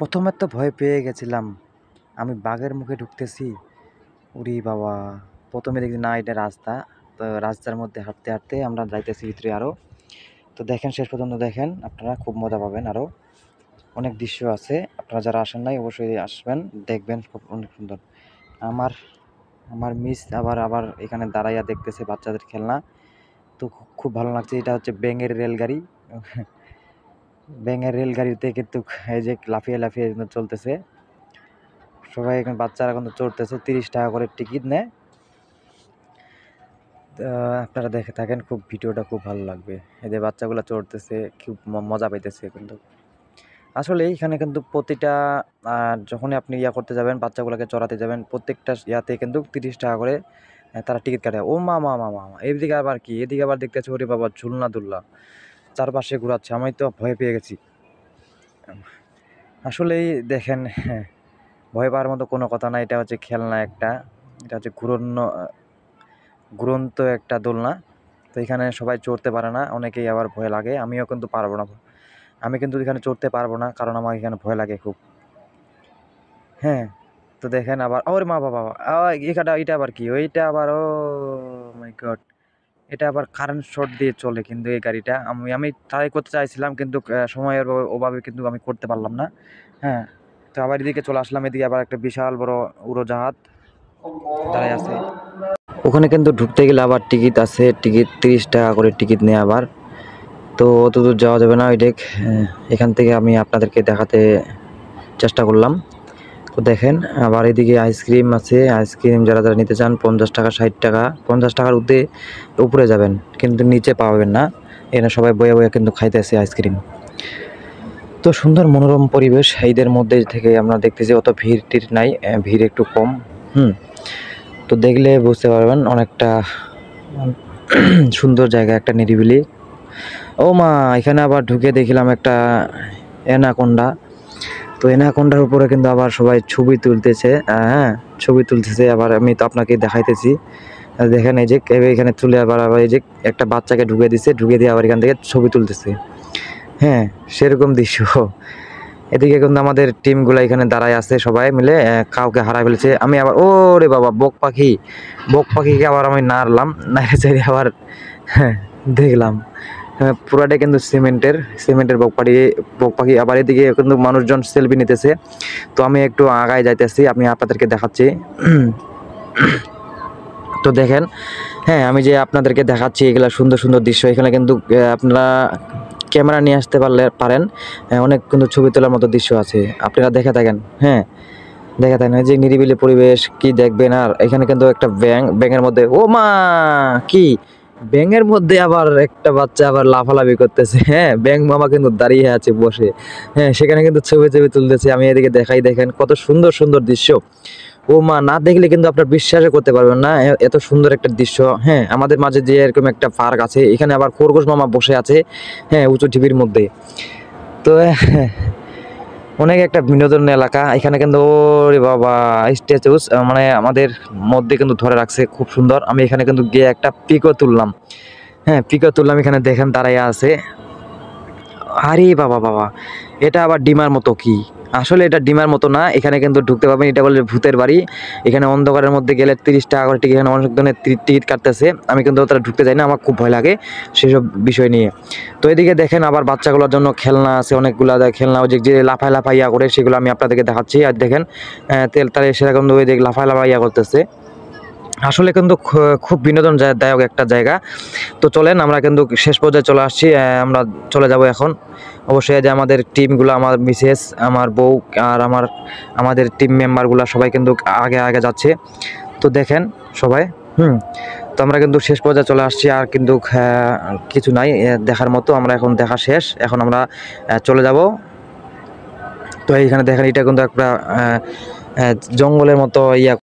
প্রথমে তো ভয় পেয়ে গেছিলাম। আমি বাঘের মুখে ঢুকতেছি। ওরে বাবা! প্রথমে দেখছি না এটা রাস্তা। তো রাস্তার মধ্যে হাঁটতে, হাঁটতে আমরা যাইতেছি ভিতরে আরো। তো দেখেন শেষ পর্যন্ত দেখেন, আপনারা খুব মজা পাবেন আরো। অনেক দৃশ্য আছে। আপনারা যারা আসেন নাই অবশ্যই আসবেন, দেখবেন খুব অনেক সুন্দর। আমার আমার মিস আবার এখানে দাঁড়াইয়া দেখতেছে বাচ্চাদের খেলনা। তো খুব ভালো লাগছে। এটা হচ্ছে ব্যাঙের রেলগাড়ি। ব্যাঙের রেলগাড়িতে কিন্তু এই যে লাফিয়ে, লাফিয়ে চলতেছে। সবাই এখন বাচ্চারা কিন্তু চড়তেছে, 30 টাকা করে টিকিট নেয়। আপনারা দেখে থাকেন, খুব ভিডিওটা খুব ভালো লাগবে। এই যে বাচ্চাগুলো চড়তেছে, খুব মজা পাইতেছে কিন্তু। আসলে এখানে কিন্তু প্রতিটা যখনই আপনি করতে যাবেন, বাচ্চাগুলোকে চড়াতে যাবেন, প্রত্যেকটা ইয়াতে কিন্তু 30 টাকা করে তারা টিকিট কাটে। ও মা মা মা মা মা! এদিকে আবার কি? এদিকে আবার দেখতেছি ওরে বাবা, ঝুলনা দুলনা চারপাশে ঘুরাচ্ছে। আমি তো ভয় পেয়ে গেছি। আসলেই দেখেন, হ্যাঁ, ভয় পাওয়ার মতো কোনো কথা না। এটা হচ্ছে খেলনা একটা। এটা হচ্ছে ঘুরন্ত একটা দোলনা। তো এখানে সবাই চড়তে পারে না, অনেকেই আবার ভয় লাগে। আমিও কিন্তু পারবো না। আমি কিন্তু এখানে চড়তে পারবো না, কারণ আমার এখানে ভয় লাগে খুব। হ্যাঁ, তো দেখেন আবার ওরে মা বাবা! এটা আবার কি? ওইটা আবার ও মাই গড! এটা আবার কারেন্ট শর্ট দিয়ে চলে কিন্তু এই গাড়িটা। আমি ট্রাই করতে চাইছিলাম, কিন্তু সময়ের অভাবে কিন্তু আমি করতে পারলাম না। হ্যাঁ, তো আবার এদিকে চলে আসলাম। এদিকে আবার একটা বিশাল বড় উড়োজাহাজ দাঁড়ায় আছে। ওখানে কিন্তু ঢুকতে গেলে আবার টিকিট আছে। টিকিট 30 টাকা করে টিকিট নেয় আবার। তো অতদূর যাওয়া যাবে না। এখান থেকে আমি আপনাদেরকে দেখাতে চেষ্টা করলাম। তো দেখেন আবার এদিকে আইসক্রিম আছে। আইসক্রিম যারা যারা নিতে চান 50 টাকা, 60 টাকা। 50 টাকার উপরে যাবেন, কিন্তু নিচে পাবেন না। এখানে সবাই বয়ে বয়ে কিন্তু খাইতেছে আইসক্রিম। তো সুন্দর মনোরম পরিবেশ। ঈদের মধ্যে থেকে আমরা দেখতেছি অত ভিড় টির নাই, ভিড় একটু কম। তো দেখলে বুঝতে পারবেন অনেকটা সুন্দর জায়গা, একটা নিরিবিলি। ও মা! এখানে আবার ঢুকে দেখলাম একটা অ্যানাকোন্ডা। তো অ্যানাকোন্ডার উপরে কিন্তু আবার সবাই ছবি তুলতেছে। হ্যাঁ, ছবি তুলতেছে। আবার আমি তো আপনাকে দেখাইতেছি। দেখেন এই যে এখানে তুলে আবার এই যে একটা বাচ্চাকে ঢুকিয়ে দিছে, ঢুকিয়ে দিয়ে আবার এখান থেকে ছবি তুলতেছে। হ্যাঁ, সেরকম দৃশ্য। এদিকে কিন্তু আমাদের টিমগুলো এখানে দাঁড়ায় আছে, সবাই মিলে কাউকে হারায় ফেলেছে। আমি আবার ওরে বাবা, বক পাখিকে আবার আমি নাড়লাম, নাড়ে চাড়ে আবার হ্যাঁ, দেখলাম। হ্যাঁ, পুরাটাই কিন্তু সিমেন্টের বক পাখি। আবার এদিকে কিন্তু মানুষজন সেলফি নিতেছে। তো আমি একটু আগায় যাইতেছি, আমি আপনাদেরকে দেখাচ্ছি। তো দেখেন, হ্যাঁ, আমি যে আপনাদেরকে দেখাচ্ছি এগুলা সুন্দর সুন্দর দৃশ্য। এখানে কিন্তু আপনারা ক্যামেরা নিয়ে আসতে পারেন। অনেক কিন্তু ছবি তোলার মতো দৃশ্য আছে, আপনারা দেখে থাকেন। হ্যাঁ, দেখে থাকেন যে নিরিবিলি পরিবেশ, কি দেখবেন। আর এখানে কিন্তু একটা ব্যাঙের মধ্যে ও মা! কি ব্যাঙের মধ্যে আবার একটা বাচ্চা আবার লাফালাফি করতেছে। হ্যাঁ, ব্যাঙ মামা কিন্তু দাঁড়িয়ে আছে বসে। হ্যাঁ, সেখানে কিন্তু ছবি তুলতেছে। আমি এদিকে দেখাই, দেখেন কত সুন্দর সুন্দর দৃশ্য। ও মা! না দেখলে কিন্তু আপনার বিশ্বাসই করতে পারবেন না, এত সুন্দর একটা দৃশ্য। হ্যাঁ, আমাদের মাঝে যে এরকম একটা পার্ক আছে, এখানে আবার খরগোশ মামা বসে আছে। হ্যাঁ, উঁচু ঢিবির মধ্যে। তো অনেক একটা বিনোদন এলাকা এখানে কিন্তু। ওরে বাবা! স্ট্যাচুস মানে আমাদের মধ্যে কিন্তু ধরে রাখছে, খুব সুন্দর। আমি এখানে কিন্তু গিয়ে একটা পিকও তুললাম। হ্যাঁ, পিকও তুললাম। এখানে দেখেন দাঁড়াইয়া আছে। আরে বাবা বাবা! এটা আবার ডিমার মতো কি? আসলে এটা ডিমার মতো না। এখানে কিন্তু ঢুকতে পারবেন। এটা বলে ভূতের বাড়ি। এখানে অন্ধকারের মধ্যে গেলে 30 টাকা করে টিকিট। এখানে অনেক ধরনের টিকিট কাটতেছে। আমি কিন্তু অতটা ঢুকতে চাই না, আমার খুব ভয় লাগে সেসব বিষয় নিয়ে। তো এদিকে দেখেন আবার বাচ্চাগুলোর জন্য খেলনা আছে অনেকগুলা। খেলনা ওই যে লাফায় লাফায় করে, সেগুলো আমি আপনাদেরকে দেখাচ্ছি। আর দেখেন তারা সেরকম ওই যে লাফায় লাফায় করতেছে। আসলে কিন্তু খুব বিনোদনদায়ক একটা জায়গা। তো চলেন, আমরা কিন্তু শেষ পর্যায়ে চলে আসছি। আমরা চলে যাব এখন। অবশ্যই যে আমাদের টিমগুলো, আমার মিসেস, আমার বউ আর আমাদের টিম মেম্বারগুলো সবাই কিন্তু আগে আগে যাচ্ছে। তো দেখেন সবাই। তো আমরা কিন্তু শেষ পর্যায়ে চলে আসছি। আর কিন্তু কিছু নাই দেখার মতো। আমরা এখন দেখা শেষ। এখন আমরা চলে যাব। তো এইখানে দেখেন এটা কিন্তু একটা জঙ্গলের মতো